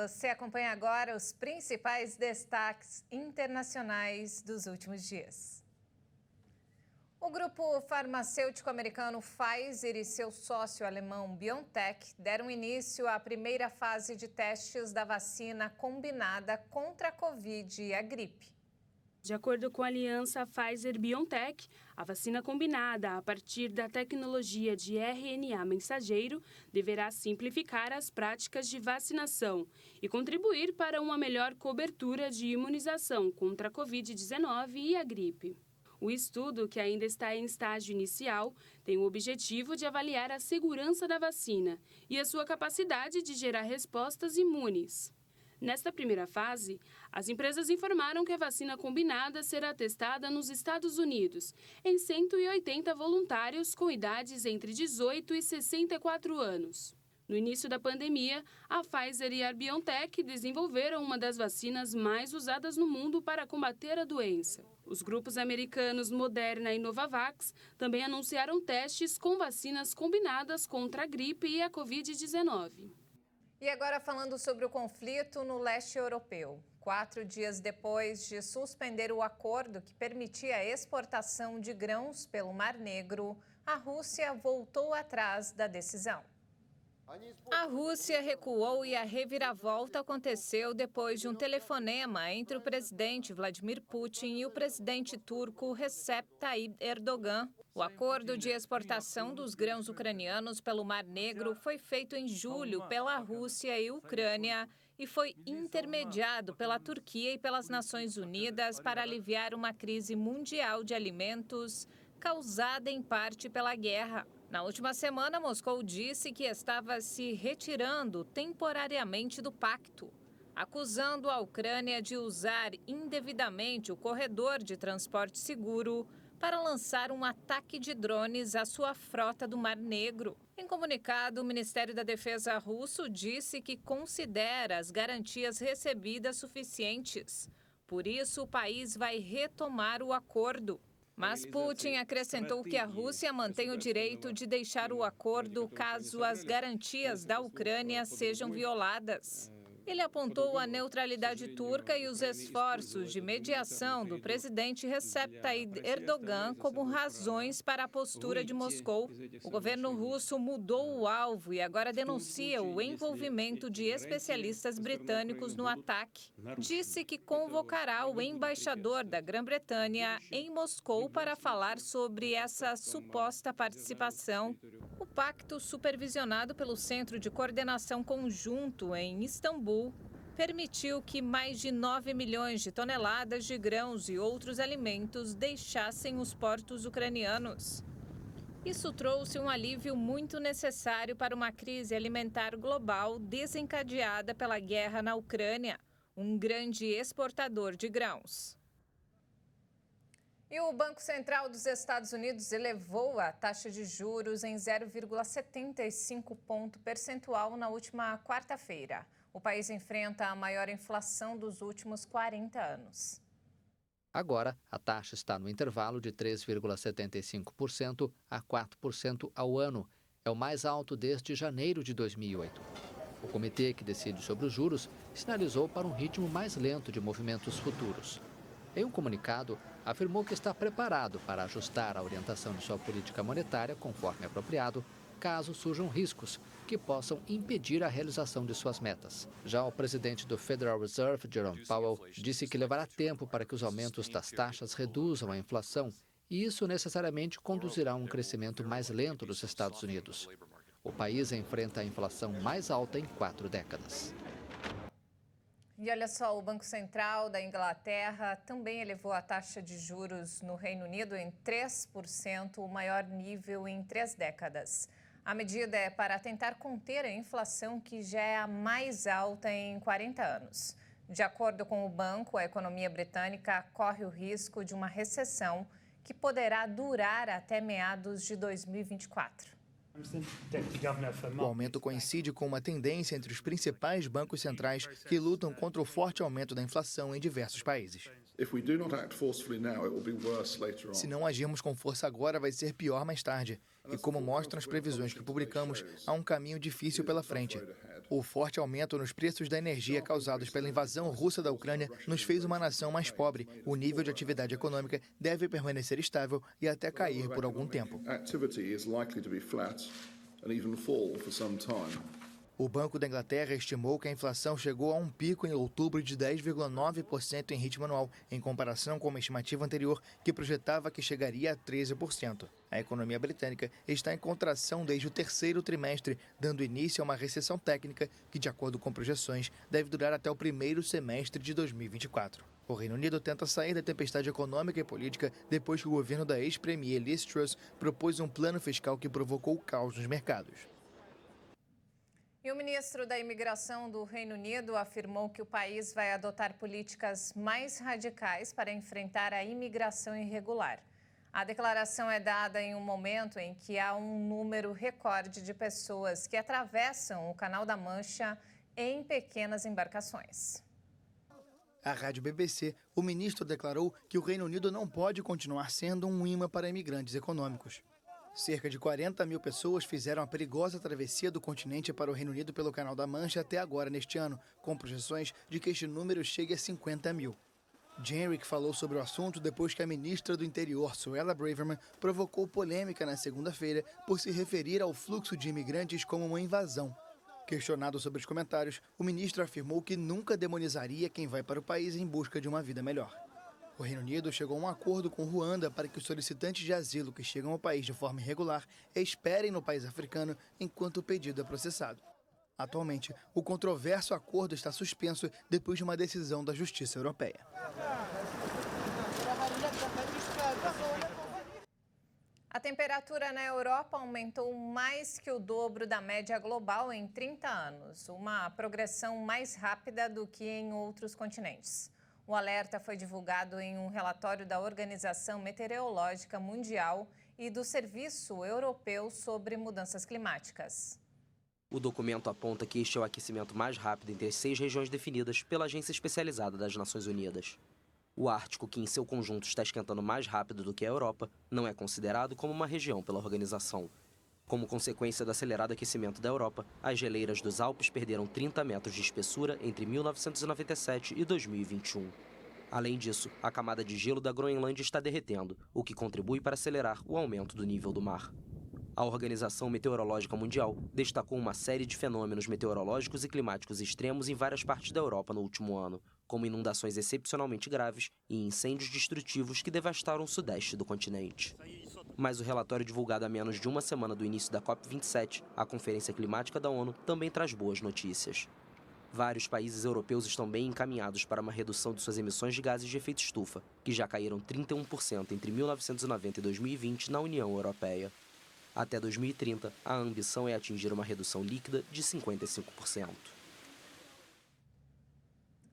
Você acompanha agora os principais destaques internacionais dos últimos dias. O grupo farmacêutico americano Pfizer e seu sócio alemão BioNTech deram início à primeira fase de testes da vacina combinada contra a Covid e a gripe. De acordo com a aliança Pfizer-BioNTech, a vacina combinada a partir da tecnologia de RNA mensageiro deverá simplificar as práticas de vacinação e contribuir para uma melhor cobertura de imunização contra a Covid-19 e a gripe. O estudo, que ainda está em estágio inicial, tem o objetivo de avaliar a segurança da vacina e a sua capacidade de gerar respostas imunes. Nesta primeira fase, as empresas informaram que a vacina combinada será testada nos Estados Unidos, em 180 voluntários com idades entre 18 e 64 anos. No início da pandemia, a Pfizer e a BioNTech desenvolveram uma das vacinas mais usadas no mundo para combater a doença. Os grupos americanos Moderna e Novavax também anunciaram testes com vacinas combinadas contra a gripe e a Covid-19. E agora falando sobre o conflito no leste europeu. 4 dias depois de suspender o acordo que permitia a exportação de grãos pelo Mar Negro, a Rússia voltou atrás da decisão. A Rússia recuou e a reviravolta aconteceu depois de um telefonema entre o presidente Vladimir Putin e o presidente turco Recep Tayyip Erdogan. O acordo de exportação dos grãos ucranianos pelo Mar Negro foi feito em julho pela Rússia e Ucrânia e foi intermediado pela Turquia e pelas Nações Unidas para aliviar uma crise mundial de alimentos causada em parte pela guerra. Na última semana, Moscou disse que estava se retirando temporariamente do pacto, acusando a Ucrânia de usar indevidamente o corredor de transporte seguro para lançar um ataque de drones à sua frota do Mar Negro. Em comunicado, o Ministério da Defesa russo disse que considera as garantias recebidas suficientes. Por isso, o país vai retomar o acordo. Mas Putin acrescentou que a Rússia mantém o direito de deixar o acordo caso as garantias da Ucrânia sejam violadas. Ele apontou a neutralidade turca e os esforços de mediação do presidente Recep Tayyip Erdogan como razões para a postura de Moscou. O governo russo mudou o alvo e agora denuncia o envolvimento de especialistas britânicos no ataque. Disse que convocará o embaixador da Grã-Bretanha em Moscou para falar sobre essa suposta participação. O pacto, supervisionado pelo Centro de Coordenação Conjunto em Istambul, permitiu que mais de 9 milhões de toneladas de grãos e outros alimentos deixassem os portos ucranianos. Isso trouxe um alívio muito necessário para uma crise alimentar global desencadeada pela guerra na Ucrânia, um grande exportador de grãos. E o Banco Central dos Estados Unidos elevou a taxa de juros em 0,75 ponto percentual na última quarta-feira. O país enfrenta a maior inflação dos últimos 40 anos. Agora, a taxa está no intervalo de 3,75% a 4% ao ano. É o mais alto desde janeiro de 2008. O comitê que decide sobre os juros sinalizou para um ritmo mais lento de movimentos futuros. Em um comunicado, afirmou que está preparado para ajustar a orientação de sua política monetária conforme apropriado, caso surjam riscos que possam impedir a realização de suas metas. Já o presidente do Federal Reserve, Jerome Powell, disse que levará tempo para que os aumentos das taxas reduzam a inflação e isso necessariamente conduzirá a um crescimento mais lento dos Estados Unidos. O país enfrenta a inflação mais alta em 4 décadas. E olha só, o Banco Central da Inglaterra também elevou a taxa de juros no Reino Unido em 3%, o maior nível em 3 décadas. A medida é para tentar conter a inflação, que já é a mais alta em 40 anos. De acordo com o banco, a economia britânica corre o risco de uma recessão que poderá durar até meados de 2024. O aumento coincide com uma tendência entre os principais bancos centrais que lutam contra o forte aumento da inflação em diversos países. Se não agirmos com força agora, vai ser pior mais tarde. E como mostram as previsões que publicamos, há um caminho difícil pela frente. O forte aumento nos preços da energia causados pela invasão russa da Ucrânia nos fez uma nação mais pobre. O nível de atividade econômica deve permanecer estável e até cair por algum tempo. O Banco da Inglaterra estimou que a inflação chegou a um pico em outubro de 10,9% em ritmo anual, em comparação com uma estimativa anterior que projetava que chegaria a 13%. A economia britânica está em contração desde o terceiro trimestre, dando início a uma recessão técnica que, de acordo com projeções, deve durar até o primeiro semestre de 2024. O Reino Unido tenta sair da tempestade econômica e política depois que o governo da ex-premier Liz Truss propôs um plano fiscal que provocou caos nos mercados. E o ministro da Imigração do Reino Unido afirmou que o país vai adotar políticas mais radicais para enfrentar a imigração irregular. A declaração é dada em um momento em que há um número recorde de pessoas que atravessam o Canal da Mancha em pequenas embarcações. À rádio BBC, o ministro declarou que o Reino Unido não pode continuar sendo um imã para imigrantes econômicos. Cerca de 40 mil pessoas fizeram a perigosa travessia do continente para o Reino Unido pelo Canal da Mancha até agora neste ano, com projeções de que este número chegue a 50 mil. Jenrick falou sobre o assunto depois que a ministra do Interior, Suella Braverman, provocou polêmica na segunda-feira por se referir ao fluxo de imigrantes como uma invasão. Questionado sobre os comentários, o ministro afirmou que nunca demonizaria quem vai para o país em busca de uma vida melhor. O Reino Unido chegou a um acordo com Ruanda para que os solicitantes de asilo que chegam ao país de forma irregular esperem no país africano enquanto o pedido é processado. Atualmente, o controverso acordo está suspenso depois de uma decisão da Justiça Europeia. A temperatura na Europa aumentou mais que o dobro da média global em 30 anos, uma progressão mais rápida do que em outros continentes. O alerta foi divulgado em um relatório da Organização Meteorológica Mundial e do Serviço Europeu sobre Mudanças Climáticas. O documento aponta que este é o aquecimento mais rápido entre as 6 regiões definidas pela Agência Especializada das Nações Unidas. O Ártico, que em seu conjunto está esquentando mais rápido do que a Europa, não é considerado como uma região pela organização. Como consequência do acelerado aquecimento da Europa, as geleiras dos Alpes perderam 30 metros de espessura entre 1997 e 2021. Além disso, a camada de gelo da Groenlândia está derretendo, o que contribui para acelerar o aumento do nível do mar. A Organização Meteorológica Mundial destacou uma série de fenômenos meteorológicos e climáticos extremos em várias partes da Europa no último ano, como inundações excepcionalmente graves e incêndios destrutivos que devastaram o sudeste do continente. Mas o relatório divulgado a menos de uma semana do início da COP27, a Conferência Climática da ONU, também traz boas notícias. Vários países europeus estão bem encaminhados para uma redução de suas emissões de gases de efeito estufa, que já caíram 31% entre 1990 e 2020 na União Europeia. Até 2030, a ambição é atingir uma redução líquida de 55%.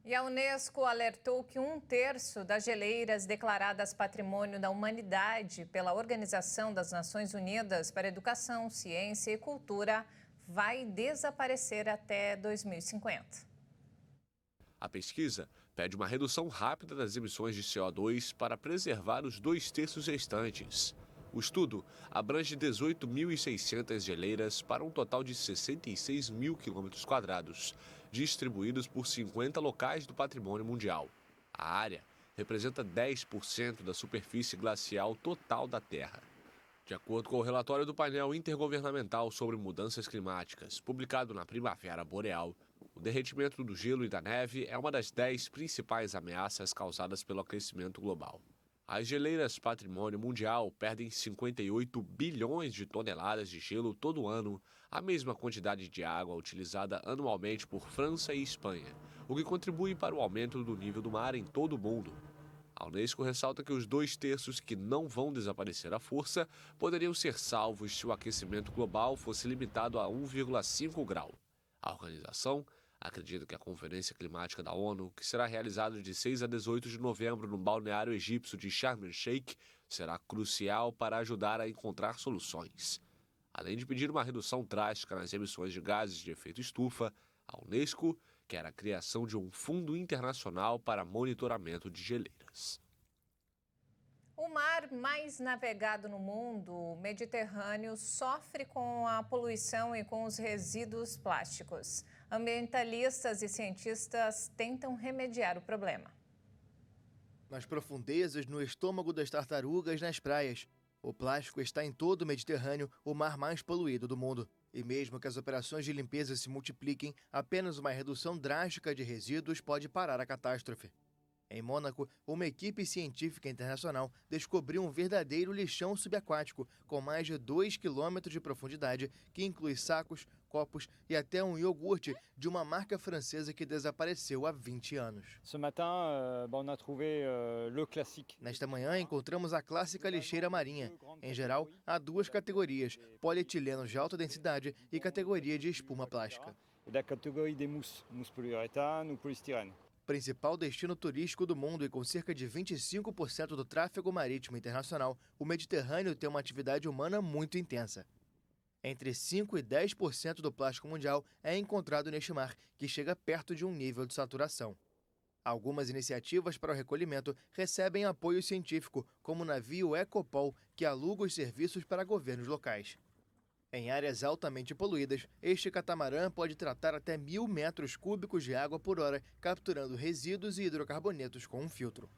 E a Unesco alertou que 1/3 das geleiras declaradas Patrimônio da Humanidade pela Organização das Nações Unidas para Educação, Ciência e Cultura vai desaparecer até 2050. A pesquisa pede uma redução rápida das emissões de CO2 para preservar os 2/3 restantes. O estudo abrange 18.600 geleiras para um total de 66 mil quilômetros quadrados, distribuídos por 50 locais do patrimônio mundial. A área representa 10% da superfície glacial total da Terra. De acordo com o relatório do painel intergovernamental sobre mudanças climáticas, publicado na Primavera Boreal, o derretimento do gelo e da neve é uma das 10 principais ameaças causadas pelo aquecimento global. As geleiras Patrimônio Mundial perdem 58 bilhões de toneladas de gelo todo ano, a mesma quantidade de água utilizada anualmente por França e Espanha, o que contribui para o aumento do nível do mar em todo o mundo. A Unesco ressalta que os 2/3 que não vão desaparecer à força poderiam ser salvos se o aquecimento global fosse limitado a 1,5 grau. A organização acredita que a Conferência Climática da ONU, que será realizada de 6 a 18 de novembro no balneário egípcio de Sharm el-Sheikh, será crucial para ajudar a encontrar soluções. Além de pedir uma redução drástica nas emissões de gases de efeito estufa, a Unesco quer a criação de um fundo internacional para monitoramento de geleiras. O mar mais navegado no mundo, o Mediterrâneo, sofre com a poluição e com os resíduos plásticos. Ambientalistas e cientistas tentam remediar o problema. Nas profundezas, no estômago das tartarugas, nas praias. O plástico está em todo o Mediterrâneo, o mar mais poluído do mundo. E mesmo que as operações de limpeza se multipliquem, apenas uma redução drástica de resíduos pode parar a catástrofe. Em Mônaco, uma equipe científica internacional descobriu um verdadeiro lixão subaquático com mais de 2 quilômetros de profundidade, que inclui sacos, copos e até um iogurte de uma marca francesa que desapareceu há 20 anos. Nesta manhã, encontramos a clássica lixeira marinha. Em geral, há duas categorias, polietileno de alta densidade e categoria de espuma plástica. Principal destino turístico do mundo e com cerca de 25% do tráfego marítimo internacional, o Mediterrâneo tem uma atividade humana muito intensa. Entre 5% e 10% do plástico mundial é encontrado neste mar, que chega perto de um nível de saturação. Algumas iniciativas para o recolhimento recebem apoio científico, como o navio Ecopol, que aluga os serviços para governos locais. Em áreas altamente poluídas, este catamarã pode tratar até 1.000 metros cúbicos de água por hora, capturando resíduos e hidrocarbonetos com um filtro.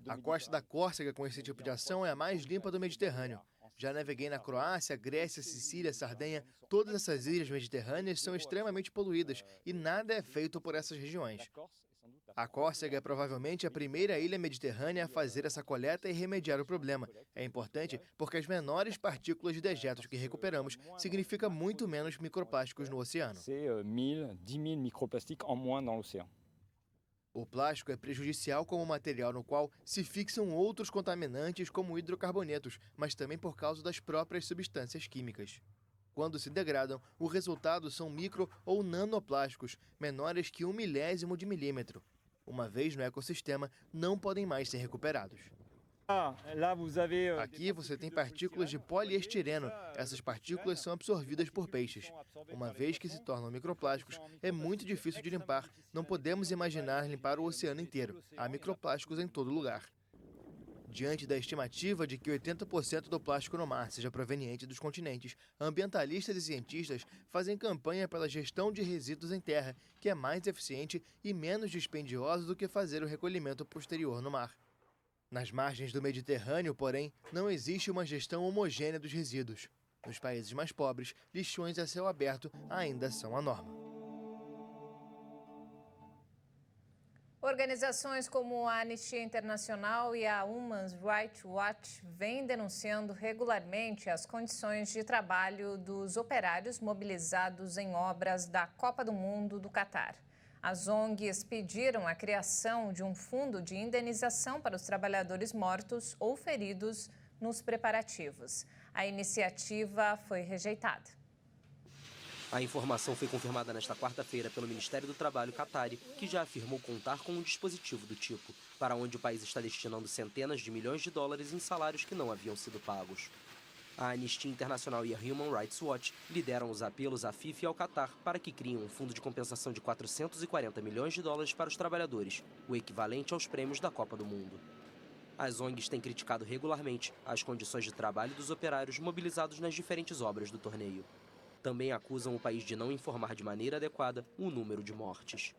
A costa da Córcega com esse tipo de ação é a mais limpa do Mediterrâneo. Já naveguei na Croácia, Grécia, Sicília, Sardenha. Todas essas ilhas mediterrâneas são extremamente poluídas e nada é feito por essas regiões. A Córcega é provavelmente a primeira ilha mediterrânea a fazer essa coleta e remediar o problema. É importante porque as menores partículas de dejetos que recuperamos significa muito menos microplásticos no oceano. 10.000 microplastiques en moins dans l'océan. O plástico é prejudicial como material no qual se fixam outros contaminantes como hidrocarbonetos, mas também por causa das próprias substâncias químicas. Quando se degradam, o resultado são micro ou nanoplásticos, menores que 1/1000 de milímetro. Uma vez no ecossistema, não podem mais ser recuperados. Aqui você tem partículas de poliestireno. Essas partículas são absorvidas por peixes. Uma vez que se tornam microplásticos, é muito difícil de limpar. Não podemos imaginar limpar o oceano inteiro. Há microplásticos em todo lugar. Diante da estimativa de que 80% do plástico no mar seja proveniente dos continentes, ambientalistas e cientistas fazem campanha pela gestão de resíduos em terra, que é mais eficiente e menos dispendiosa do que fazer o recolhimento posterior no mar. Nas margens do Mediterrâneo, porém, não existe uma gestão homogênea dos resíduos. Nos países mais pobres, lixões a céu aberto ainda são a norma. Organizações como a Anistia Internacional e a Human Rights Watch vêm denunciando regularmente as condições de trabalho dos operários mobilizados em obras da Copa do Mundo do Catar. As ONGs pediram a criação de um fundo de indenização para os trabalhadores mortos ou feridos nos preparativos. A iniciativa foi rejeitada. A informação foi confirmada nesta quarta-feira pelo Ministério do Trabalho Qatari, que já afirmou contar com um dispositivo do tipo, para onde o país está destinando centenas de milhões de dólares em salários que não haviam sido pagos. A Anistia Internacional e a Human Rights Watch lideram os apelos à FIFA e ao Qatar para que criem um fundo de compensação de 440 milhões de dólares para os trabalhadores, o equivalente aos prêmios da Copa do Mundo. As ONGs têm criticado regularmente as condições de trabalho dos operários mobilizados nas diferentes obras do torneio. Também acusam o país de não informar de maneira adequada o número de mortes.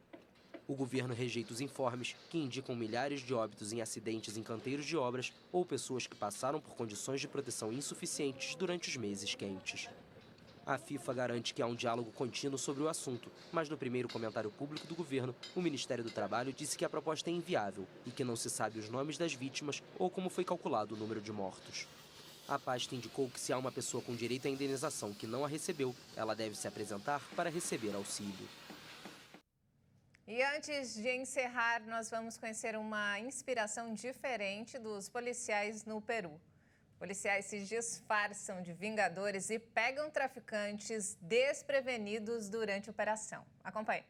O governo rejeita os informes que indicam milhares de óbitos em acidentes em canteiros de obras ou pessoas que passaram por condições de proteção insuficientes durante os meses quentes. A FIFA garante que há um diálogo contínuo sobre o assunto, mas no primeiro comentário público do governo, o Ministério do Trabalho disse que a proposta é inviável e que não se sabe os nomes das vítimas ou como foi calculado o número de mortos. A pasta indicou que se há uma pessoa com direito à indenização que não a recebeu, ela deve se apresentar para receber auxílio. E antes de encerrar, nós vamos conhecer uma inspiração diferente dos policiais no Peru. Policiais se disfarçam de vingadores e pegam traficantes desprevenidos durante a operação. Acompanhe.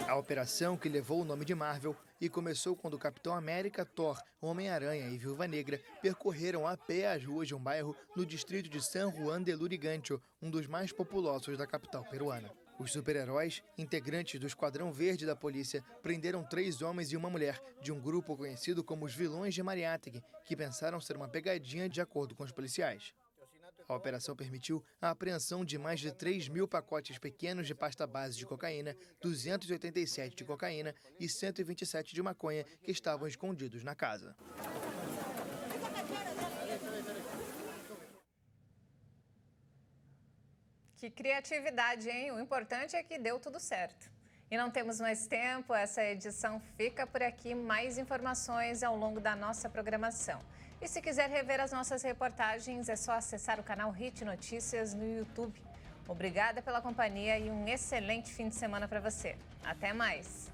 A operação, que levou o nome de Marvel e começou quando o Capitão América, Thor, Homem-Aranha e Viúva Negra percorreram a pé as ruas de um bairro no distrito de San Juan de Lurigancho, um dos mais populosos da capital peruana. Os super-heróis, integrantes do Esquadrão Verde da polícia, prenderam 3 homens e uma mulher de um grupo conhecido como os Vilões de Mariátegui, que pensaram ser uma pegadinha de acordo com os policiais. A operação permitiu a apreensão de mais de 3.000 pacotes pequenos de pasta base de cocaína, 287 de cocaína e 127 de maconha que estavam escondidos na casa. Que criatividade, hein? O importante é que deu tudo certo. E não temos mais tempo, essa edição fica por aqui. Mais informações ao longo da nossa programação. E se quiser rever as nossas reportagens, é só acessar o canal Hit Notícias no YouTube. Obrigada pela companhia e um excelente fim de semana para você. Até mais!